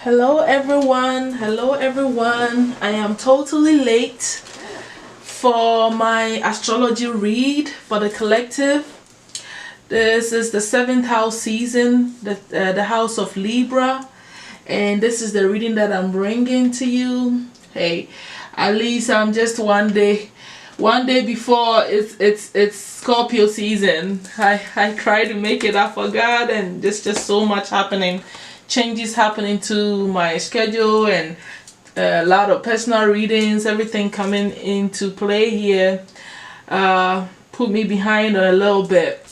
Hello everyone. I am totally late for my astrology read for the collective. This is the 7th house season, the house of Libra, and this is the reading that I'm bringing to you. Hey, at least I'm just one day before it's Scorpio season. I try to make it. I forgot, and there's just so much happening, changes happening to my schedule, and a lot of personal readings, everything coming into play here. Put me behind a little bit.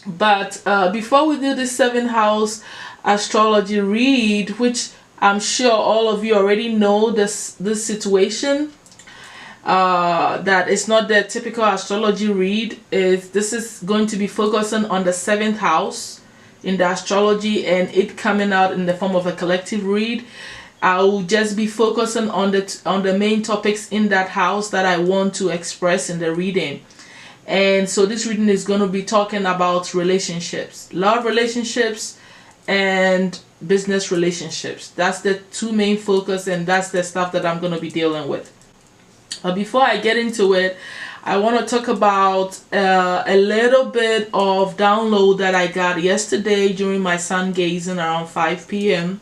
But before we do this 7th house astrology read, which I'm sure all of you already know this situation, that it's not the typical astrology read. This is going to be focusing on the 7th house in the astrology, and it coming out in the form of a collective read. I will just be focusing on the main topics in that house that I want to express in the reading. And so this reading is going to be talking about relationships, love relationships and business relationships. That's the two main focus, and that's the stuff that I'm going to be dealing with. But before I get into it, I want to talk about a little bit of download that I got yesterday during my sun gazing around 5 p.m.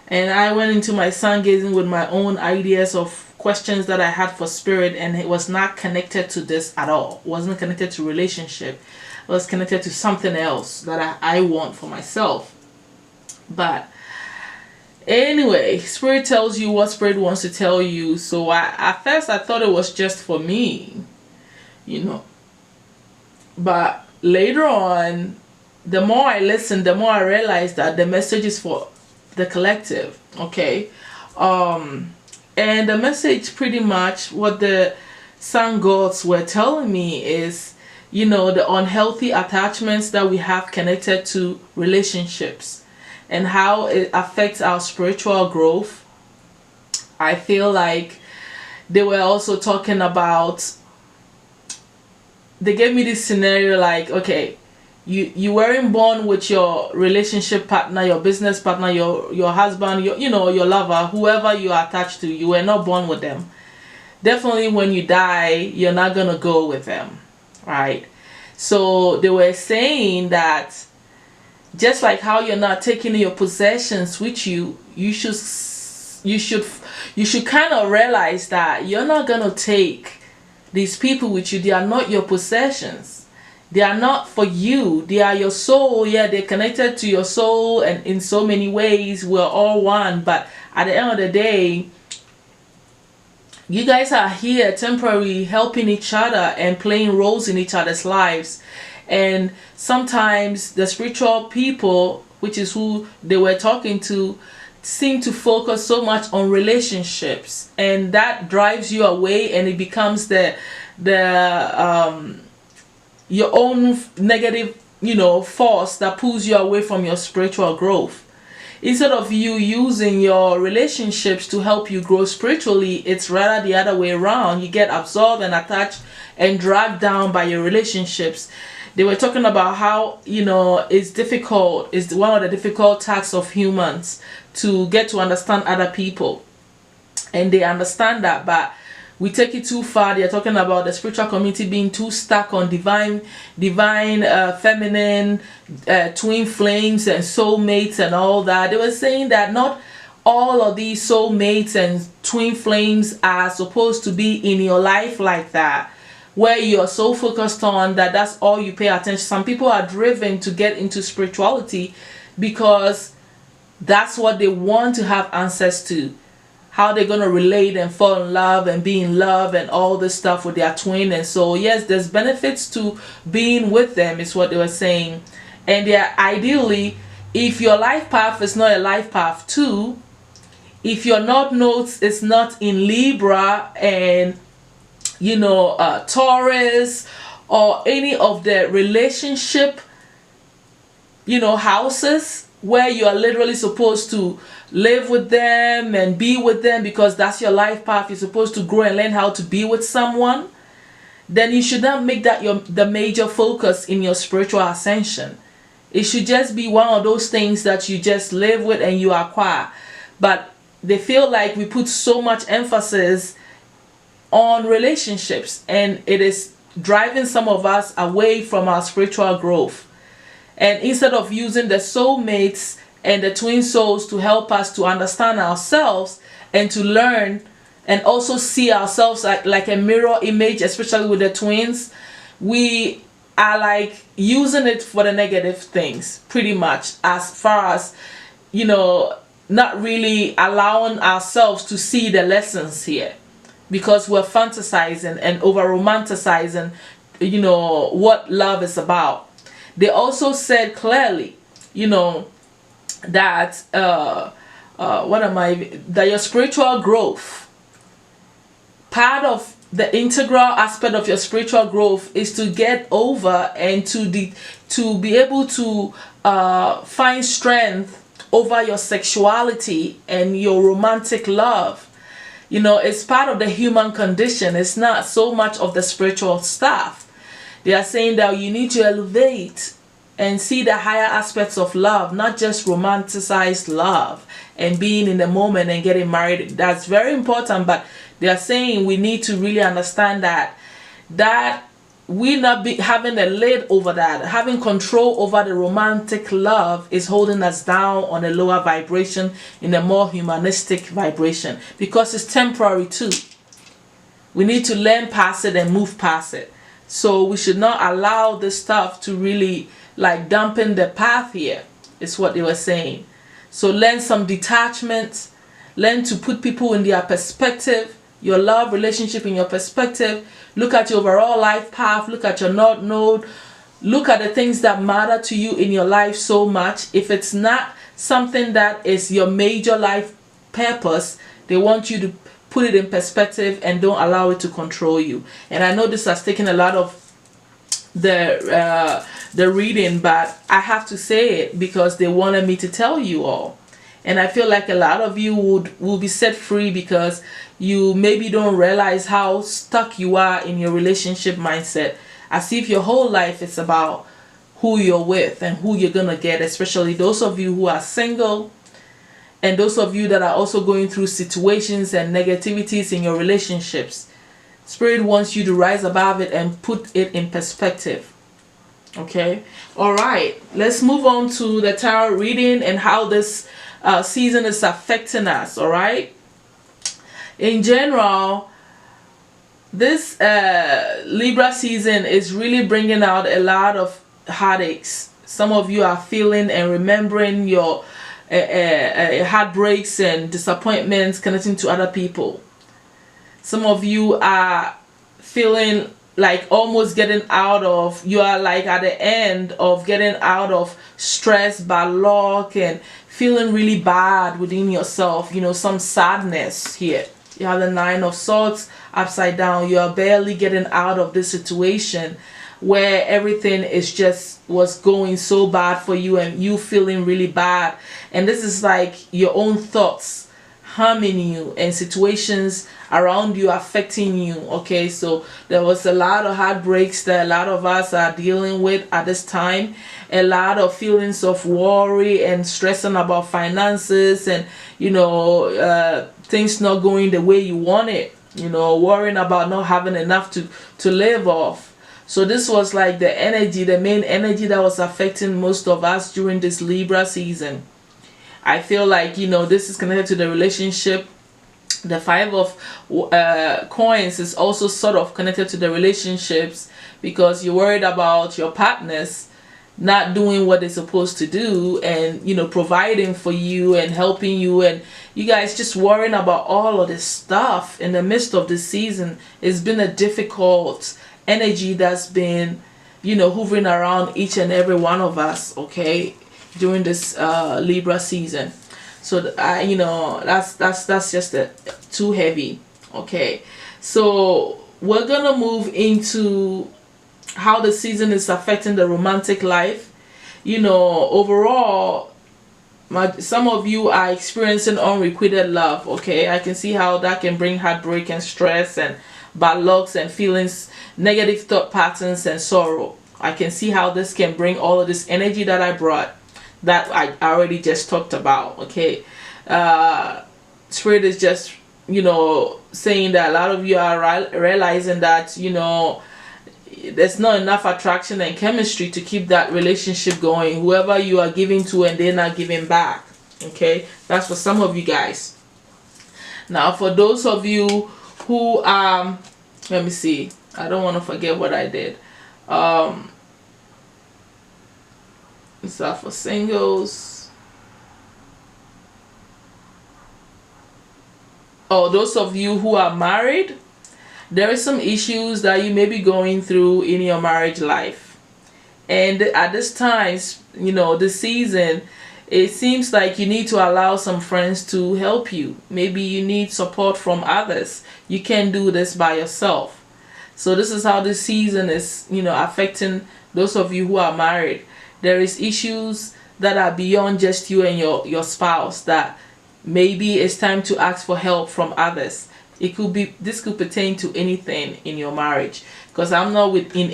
And I went into my sun gazing with my own ideas of questions that I had for spirit, and it was not connected to this at all. It wasn't connected to relationship. It was connected to something else that I want for myself. But anyway, spirit tells you what spirit wants to tell you. So at first I thought it was just for me, but later on, the more I listened, the more I realized that the message is for the collective. Okay. And the message, pretty much what the sun gods were telling me is, the unhealthy attachments that we have connected to relationships and how it affects our spiritual growth. I feel like they were also talking about, they gave me this scenario like, okay, you weren't born with your relationship partner, your business partner, your husband, your lover, whoever you are attached to. You were not born with them. Definitely when you die, you're not gonna go with them, right? So they were saying that just like how you're not taking your possessions with you, you should kind of realize that you're not gonna take these people with you. They are not your possessions. They are not for you. They are your soul. Yeah, they're connected to your soul, and in so many ways we're all one. But at the end of the day, you guys are here temporarily helping each other and playing roles in each other's lives. And sometimes the spiritual people, which is who they were talking to, seem to focus so much on relationships, and that drives you away, and it becomes your own negative, force that pulls you away from your spiritual growth. Instead of you using your relationships to help you grow spiritually, it's rather the other way around. You get absorbed and attached and dragged down by your relationships. They were talking about how, it's difficult, it's one of the difficult tasks of humans to get to understand other people. And they understand that, but we take it too far. They're talking about the spiritual community being too stuck on divine, feminine, twin flames and soulmates and all that. They were saying that not all of these soulmates and twin flames are supposed to be in your life like that, where you're so focused on that that's all you pay attention. Some people are driven to get into spirituality because that's what they want to have access to. How they're going to relate and fall in love and be in love and all this stuff with their twin. And so, yes, there's benefits to being with them, is what they were saying. And they're ideally, if your life path is not a life path too, if your north node is not in Libra and, Taurus or any of the relationship, houses where you are literally supposed to live with them and be with them because that's your life path. You're supposed to grow and learn how to be with someone. Then you should not make that the major focus in your spiritual ascension. It should just be one of those things that you just live with and you acquire. but they feel like we put so much emphasis on relationships, and it is driving some of us away from our spiritual growth. And instead of using the soulmates and the twin souls to help us to understand ourselves and to learn and also see ourselves like a mirror image, especially with the twins, we are like using it for the negative things, pretty much, as far as, you know, not really allowing ourselves to see the lessons here, because we're fantasizing and over romanticizing, you know, what love is about. They also said clearly, you know, that that your spiritual growth, part of the integral aspect of your spiritual growth is to get over and to be able to find strength over your sexuality and your romantic love. You know, it's part of the human condition. It's not so much of the spiritual stuff. They are saying that you need to elevate and see the higher aspects of love, not just romanticized love and being in the moment and getting married. That's very important, but they are saying we need to really understand that we not be having a lid over that, having control over the romantic love is holding us down on a lower vibration, in a more humanistic vibration, because it's temporary too. We need to learn past it and move past it. So we should not allow this stuff to really like dampen the path here, is what they were saying. So learn some detachment, learn to put people in their perspective, your love relationship in your perspective. Look at your overall life path, look at your north node, look at the things that matter to you in your life so much. If it's not something that is your major life purpose, they want you to put it in perspective and don't allow it to control you. And I know this has taken a lot of the reading, but I have to say it because they wanted me to tell you all. And I feel like a lot of you will be set free, because you maybe don't realize how stuck you are in your relationship mindset, as if your whole life is about who you're with and who you're gonna get, especially those of you who are single and those of you that are also going through situations and negativities in your relationships. Spirit wants you to rise above it and put it in perspective. Okay? All right. Let's move on to the tarot reading and how this season is affecting us. All right? In general, this Libra season is really bringing out a lot of heartaches. Some of you are feeling and remembering your heartbreaks and disappointments connecting to other people. Some of you are feeling like almost getting out of, you are like at the end of getting out of stress, bad luck, and feeling really bad within yourself. You know, some sadness here. You have the Nine of Swords upside down. You are barely getting out of this situation where everything was going so bad for you and you feeling really bad. And this is like your own thoughts harming you and situations around you affecting you. Okay, so there was a lot of heartbreaks that a lot of us are dealing with at this time. A lot of feelings of worry and stressing about finances and, you know, things not going the way you want it. You know, worrying about not having enough to live off. So this was like the energy, the main energy that was affecting most of us during this Libra season. I feel like, you know, this is connected to the relationship. The Five of Coins is also sort of connected to the relationships, because you're worried about your partners not doing what they're supposed to do and, you know, providing for you and helping you, and you guys just worrying about all of this stuff in the midst of this season. It's been a difficult energy that's been, you know, hovering around each and every one of us, okay, during this Libra season. So you know, that's just too heavy. Okay, so we're gonna move into how the season is affecting the romantic life. You know, overall, some of you are experiencing unrequited love. Okay, I can see how that can bring heartbreak and stress and bad lucks and feelings, negative thought patterns and sorrow. I can see how this can bring all of this energy that I brought that I already just talked about. Okay, Spirit is just, saying that a lot of you are realizing that, there's not enough attraction and chemistry to keep that relationship going. Whoever you are giving to and they're not giving back. Okay, that's for some of you guys. Now, for those of you who let me see, I don't want to forget what I did. These are for singles. Oh, those of you who are married, there are some issues that you may be going through in your marriage life. And at this time, this season, it seems like you need to allow some friends to help you. Maybe you need support from others. You can't do this by yourself. So this is how this season is, affecting those of you who are married. There is issues that are beyond just you and your spouse, that maybe it's time to ask for help from others. This could pertain to anything in your marriage, because I'm not within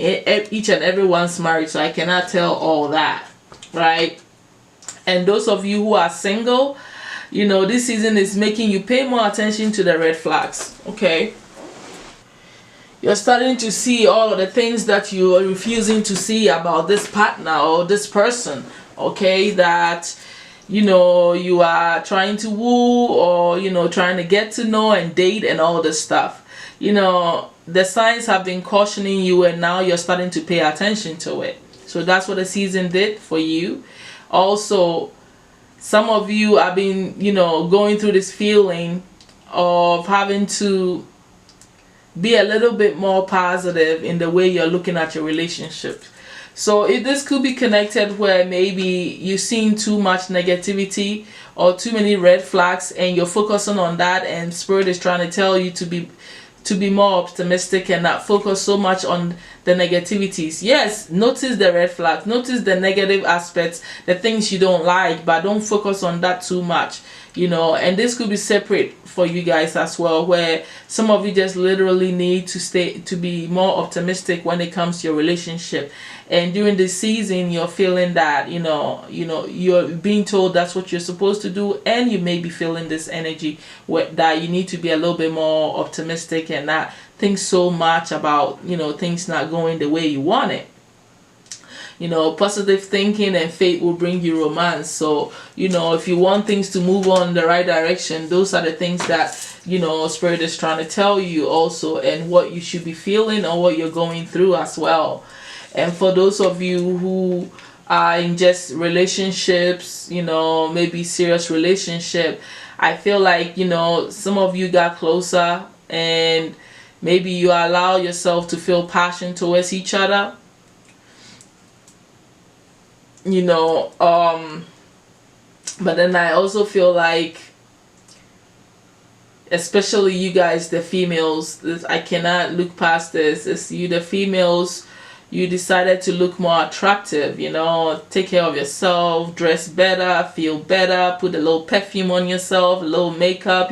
each and everyone's marriage, so I cannot tell all that, right? And those of you who are single, this season is making you pay more attention to the red flags. Okay, you're starting to see all of the things that you are refusing to see about this partner or this person. Okay, that you are trying to woo, or trying to get to know and date and all this stuff. The signs have been cautioning you, and now you're starting to pay attention to it. So that's what the season did for you. Also, some of you have been going through this feeling of having to be a little bit more positive in the way you're looking at your relationship. So this could be connected where maybe you've seen too much negativity or too many red flags, and you're focusing on that, and Spirit is trying to tell you to be more optimistic and not focus so much on the negativities. Yes, notice the red flags, notice the negative aspects, the things you don't like, but don't focus on that too much. And this could be separate for you guys as well, where some of you just literally need to be more optimistic when it comes to your relationship. And during this season, you're feeling that you're being told that's what you're supposed to do, and you may be feeling this energy that you need to be a little bit more optimistic and not think so much about things not going the way you want it. Positive thinking and faith will bring you romance. So, if you want things to move on in the right direction, those are the things that, Spirit is trying to tell you also, and what you should be feeling or what you're going through as well. And for those of you who are in just relationships, maybe serious relationship, I feel like, some of you got closer, and maybe you allow yourself to feel passion towards each other. But then I also feel like, especially you guys, the females, I cannot look past this. It's you, the females, you decided to look more attractive, take care of yourself, dress better, feel better, put a little perfume on yourself, a little makeup,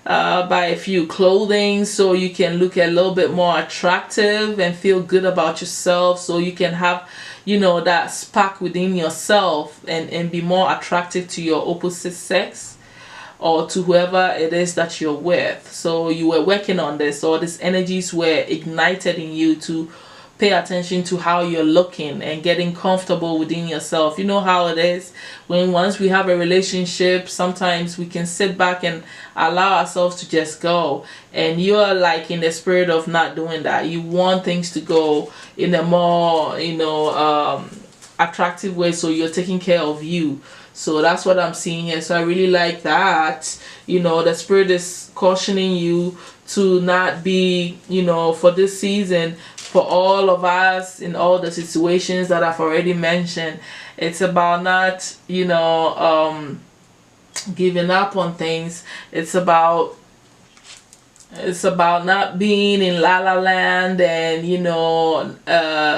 buy a few clothing so you can look a little bit more attractive and feel good about yourself, so you can have that spark within yourself and be more attractive to your opposite sex or to whoever it is that you're with. So you were working on this, or these energies were ignited in you to pay attention to how you're looking and getting comfortable within yourself. You know how it is when once we have a relationship, sometimes we can sit back and allow ourselves to just go, and you're like in the spirit of not doing that. You want things to go in a more attractive way, so you're taking care of you. So that's what I'm seeing here. So I really like that. The Spirit is cautioning you to not be, for this season, for all of us in all the situations that I've already mentioned, it's about not, giving up on things. It's about not being in la la land, and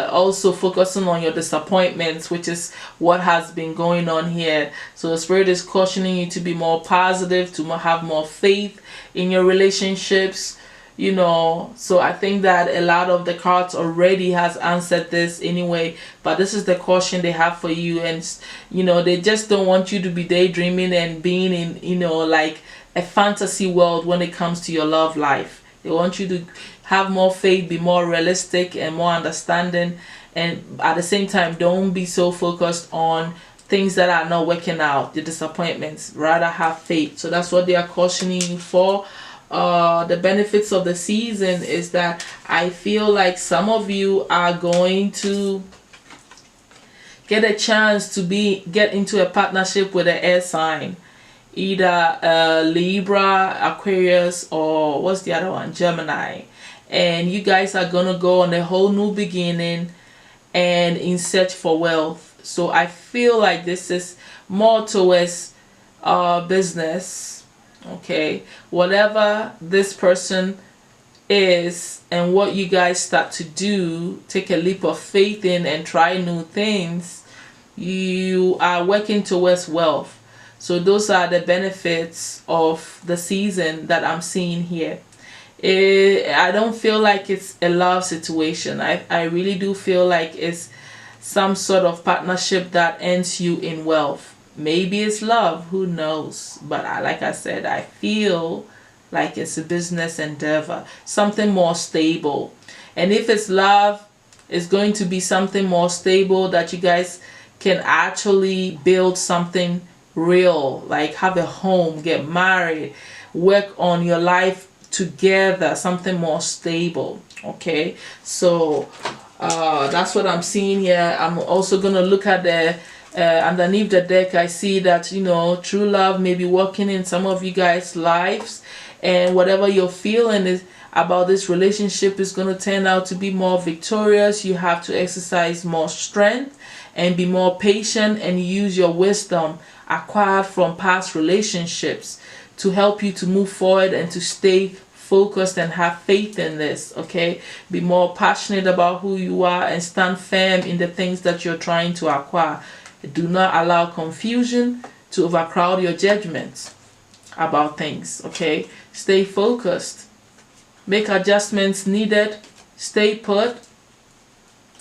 also focusing on your disappointments, which is what has been going on here. So the Spirit is cautioning you to be more positive, to have more faith in your relationships, So I think that a lot of the cards already has answered this anyway, but this is the caution they have for you. And they just don't want you to be daydreaming and being in like a fantasy world when it comes to your love life. They want you to have more faith, be more realistic and more understanding, and at the same time don't be so focused on things that are not working out, the disappointments. Rather have faith. So that's what they are cautioning you for. The benefits of the season is that I feel like some of you are going to get a chance to get into a partnership with an air sign, either Libra, Aquarius, or what's the other one, Gemini. And you guys are gonna go on a whole new beginning and in search for wealth. So I feel like this is more towards business. Okay, whatever this person is and what you guys start to do, take a leap of faith in and try new things, you are working towards wealth. So those are the benefits of the season that I'm seeing here. I don't feel like it's a love situation. I really do feel like it's some sort of partnership that ends you in wealth. Maybe it's love, who knows? But like I said, I feel like it's a business endeavor, something more stable. And if it's love, it's going to be something more stable that you guys can actually build something real, like have a home, get married, work on your life together, something more stable. Okay, so that's what I'm seeing here. I'm also gonna look at the underneath the deck. I see that true love may be working in some of you guys' lives, and whatever you're feeling is about this relationship is going to turn out to be more victorious. You have to exercise more strength and be more patient and use your wisdom acquired from past relationships to help you to move forward and to stay focused and have faith in this. Okay, be more passionate about who you are and stand firm in the things that you're trying to acquire. Do not allow confusion to overcrowd your judgments about things. Okay, stay focused, make adjustments needed, stay put,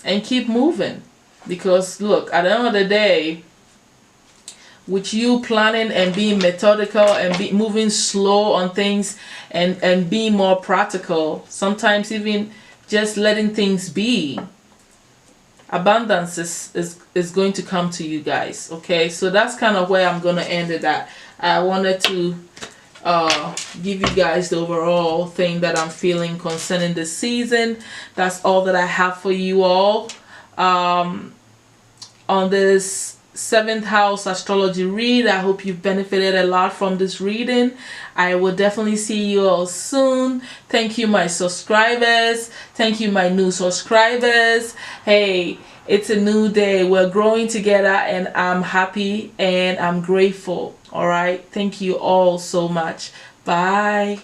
and keep moving. Because look, at the end of the day, with you planning and being methodical and moving slow on things and being more practical, sometimes even just letting things be, abundance is going to come to you guys. Okay, so that's kind of where I'm going to end it at. I wanted to give you guys the overall thing that I'm feeling concerning this season. That's all that I have for you all on this 7th house astrology read. I hope you've benefited a lot from this reading. I will definitely see you all soon. Thank you, my subscribers. Thank you, my new subscribers. Hey, it's a new day. We're growing together and I'm happy and I'm grateful. All right, thank you all so much. Bye.